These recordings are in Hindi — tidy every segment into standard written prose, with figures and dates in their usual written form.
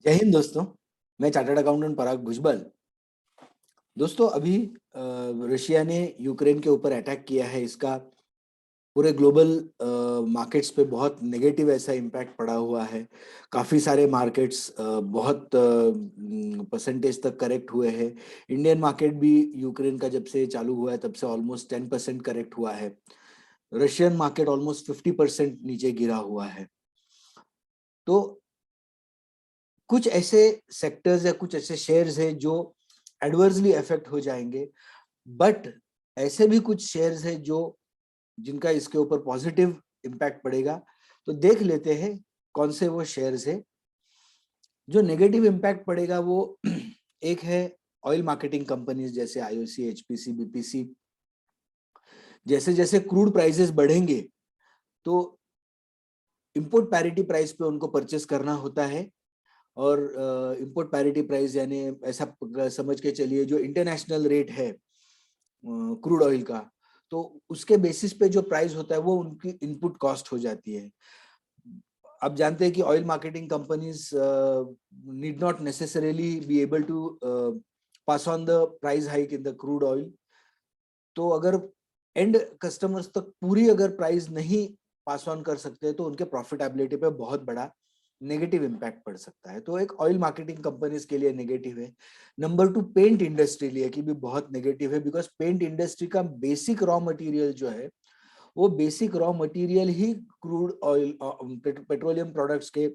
जय हिंद दोस्तों। मैं चार्टर्ड अकाउंटेंट पराग भुजबल। दोस्तों अभी रशिया ने यूक्रेन के ऊपर अटैक किया है। इसका पूरे ग्लोबल मार्केट्स पे बहुत नेगेटिव ऐसा इम्पैक्ट पड़ा हुआ है। काफी सारे मार्केट्स बहुत परसेंटेज तक करेक्ट हुए हैं। इंडियन मार्केट भी यूक्रेन का जब से चालू हुआ है तब से ऑलमोस्ट 10% करेक्ट हुआ है। रशियन मार्केट ऑलमोस्ट 50% नीचे गिरा हुआ है। तो कुछ ऐसे सेक्टर्स या कुछ ऐसे शेयर्स हैं जो एडवर्सली अफेक्ट हो जाएंगे, बट ऐसे भी कुछ शेयर्स हैं जो जिनका इसके ऊपर पॉजिटिव इम्पैक्ट पड़ेगा। तो देख लेते हैं कौन से वो शेयर्स है। जो नेगेटिव इम्पैक्ट पड़ेगा वो एक है ऑयल मार्केटिंग कंपनीज जैसे आईओसी, एचपीसी, बीपीसी। जैसे जैसे क्रूड प्राइसेस बढ़ेंगे तो इंपोर्ट पैरिटी प्राइस पे उनको परचेस करना होता है। और इंपोर्ट पैरिटी प्राइस यानी ऐसा समझ के चलिए जो इंटरनेशनल रेट है क्रूड ऑयल का, तो उसके बेसिस पे जो प्राइस होता है वो उनकी इनपुट कॉस्ट हो जाती है। आप जानते हैं कि oil marketing companies need not necessarily be able to pass on the price hike in the crude oil. तो अगर एंड कस्टमर्स तक पूरी अगर प्राइस नहीं पास ऑन कर सकते तो उनके प्रॉफिटेबिलिटी पे बहुत बड़ा नेगेटिव इम्पैक्ट पड़ सकता है। तो एक ऑयल मार्केटिंग कंपनीज के लिए नेगेटिव है। नंबर 2, पेंट इंडस्ट्री लिए की भी बहुत नेगेटिव है, बिकॉज पेंट इंडस्ट्री का बेसिक रॉ मटेरियल जो है वो बेसिक रॉ मटेरियल ही क्रूड ऑयल पेट्रोलियम प्रोडक्ट्स के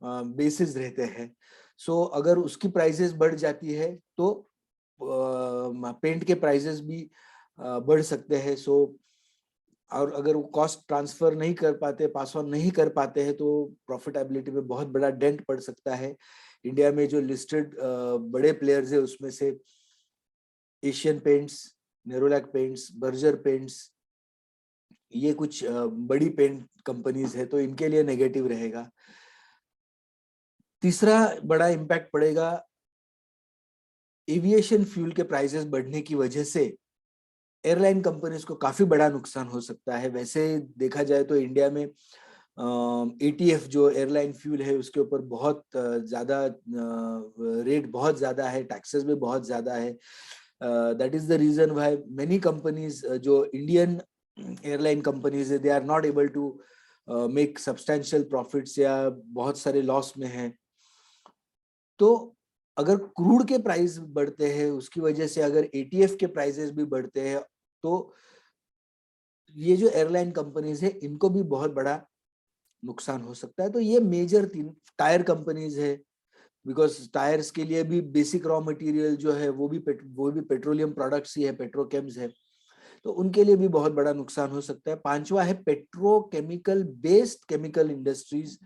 बेसिस रहते हैं। सो अगर उसकी प्राइसेस बढ़ जाती है तो पेंट के प्राइसेस भी बढ़ सकते हैं। सो और अगर वो कॉस्ट ट्रांसफर नहीं कर पाते, पास ऑन नहीं कर पाते हैं, तो प्रॉफिटेबिलिटी में बहुत बड़ा डेंट पड़ सकता है। इंडिया में जो लिस्टेड बड़े प्लेयर्स है उसमें से Asian paints, Nerolac paints, Berger paints, ये कुछ बड़ी पेंट कंपनीज है, तो इनके लिए नेगेटिव रहेगा। तीसरा बड़ा इम्पैक्ट पड़ेगा एविएशन फ्यूल के प्राइसेस बढ़ने की वजह से। एयरलाइन कंपनीज को काफी बड़ा नुकसान हो सकता है। वैसे देखा जाए तो इंडिया में एटीएफ जो एयरलाइन फ्यूल है उसके ऊपर बहुत ज्यादा रेट बहुत ज्यादा है, टैक्सेस भी बहुत ज्यादा है। That is the reason why many companies जो इंडियन एयरलाइन कंपनीज है they are not able to make substantial profits या बहुत सारे लॉस में है। तो अगर क्रूड के प्राइस बढ़ते हैं उसकी वजह से अगर एटीएफ के प्राइसेस भी बढ़ते हैं तो ये जो एयरलाइन कंपनीज है इनको भी बहुत बड़ा नुकसान हो सकता है। तो ये मेजर 3 टायर कंपनीज है, बिकॉज टायर्स के लिए भी बेसिक रॉ मटेरियल जो है वो भी पेट्रोलियम प्रोडक्ट्स ही है, पेट्रोकेम्स है। तो उनके लिए भी बहुत बड़ा नुकसान हो सकता है। पांचवा है पेट्रोकेमिकल बेस्ड केमिकल इंडस्ट्रीज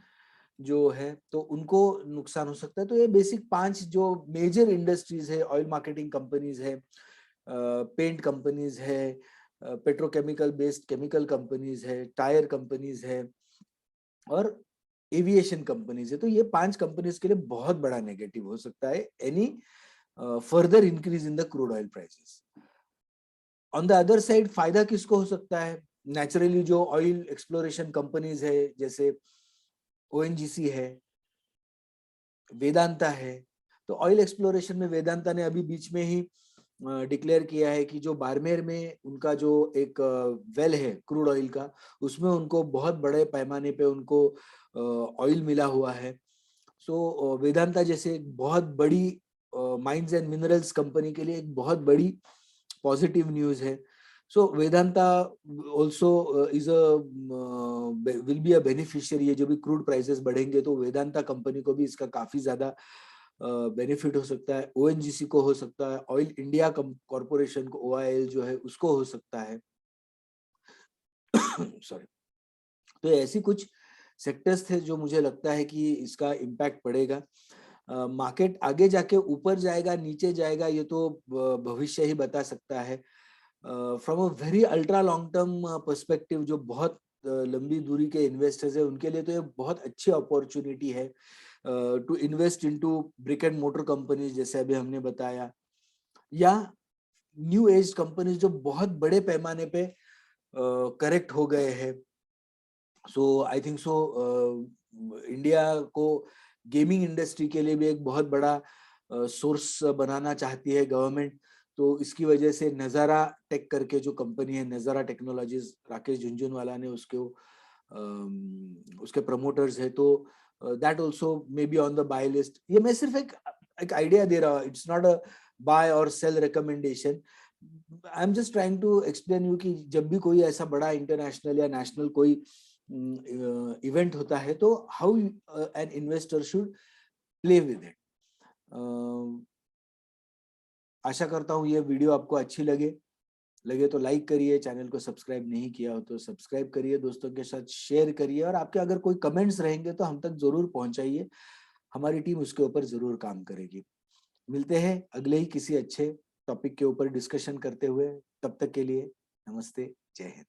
जो है, तो उनको नुकसान हो सकता है। तो ये बेसिक 5 जो मेजर इंडस्ट्रीज है, ऑयल मार्केटिंग कंपनीज है, पेंट कंपनीज है, पेट्रोकेमिकल बेस्ड केमिकल कंपनीज है, टायर कंपनीज है और एविएशन कंपनीज है। तो ये 5 कंपनीज के लिए बहुत बड़ा नेगेटिव हो सकता है any further increase in the crude oil prices. On the other side फायदा किसको हो सकता है? नेचुरली जो ऑयल एक्सप्लोरेशन कंपनीज है जैसे ओएनजीसी है, वेदांता है। तो ऑयल एक्सप्लोरेशन में वेदांता ने अभी बीच में ही डिक्लेयर किया है कि जो बारमेर में उनका जो एक वेल है क्रूड ऑयल का, उसमें उनको बहुत बड़े पैमाने पे उनको ऑयल मिला हुआ है। सो वेदांता जैसे एक बहुत बड़ी माइंस एंड मिनरल्स कंपनी के लिए एक बहुत बड़ी पॉजिटिव न्यूज है। So Vedanta also is a will be a beneficiary है। जो भी क्रूड प्राइसेस बढ़ेंगे तो वेदांता कंपनी को भी इसका काफी ज्यादा बेनिफिट हो सकता है। ओएनजीसी को हो सकता है, ऑयल इंडिया कॉर्पोरेशन को, ओआईएल जो है उसको हो सकता है। सॉरी। तो ऐसी कुछ सेक्टर्स थे जो मुझे लगता है कि इसका इम्पैक्ट पड़ेगा। मार्केट आगे जाके ऊपर जाएगा नीचे जाएगा ये तो भविष्य ही बता सकता है। From a very ultra long term perspective, जो बहुत लंबी दूरी के इन्वेस्टर्स है उनके लिए तो ये बहुत अच्छी अपॉर्चुनिटी है to invest into brick and mortar companies जैसे अभी हमने बताया, या न्यू एज कंपनीज जो बहुत बड़े पैमाने पे करेक्ट हो गए हैं। सो आई थिंक सो इंडिया को गेमिंग इंडस्ट्री के लिए भी एक बहुत बड़ा सोर्स बनाना चाहती है गवर्नमेंट। तो इसकी वजह से नज़ारा टेक करके जो कंपनी है, नज़ारा टेक्नोलॉजीज, राकेश झुनझुनवाला ने उसके प्रमोटर्स है, तो that also may be on the buy list. ये मैं सिर्फ एक आइडिया दे रहा हूँ, इट्स नॉट अ बाय और sell recommendation. I am just trying to explain you कि जब भी कोई ऐसा बड़ा इंटरनेशनल या नेशनल कोई इवेंट होता है, तो how an investor should play with it. आशा करता हूँ ये वीडियो आपको अच्छी लगे तो लाइक करिए, चैनल को सब्सक्राइब नहीं किया हो तो सब्सक्राइब करिए, दोस्तों के साथ शेयर करिए, और आपके अगर कोई कमेंट्स रहेंगे तो हम तक जरूर पहुंचाइए, हमारी टीम उसके ऊपर जरूर काम करेगी। मिलते हैं अगले ही किसी अच्छे टॉपिक के ऊपर डिस्कशन करते हुए, तब तक के लिए नमस्ते, जय हिंद।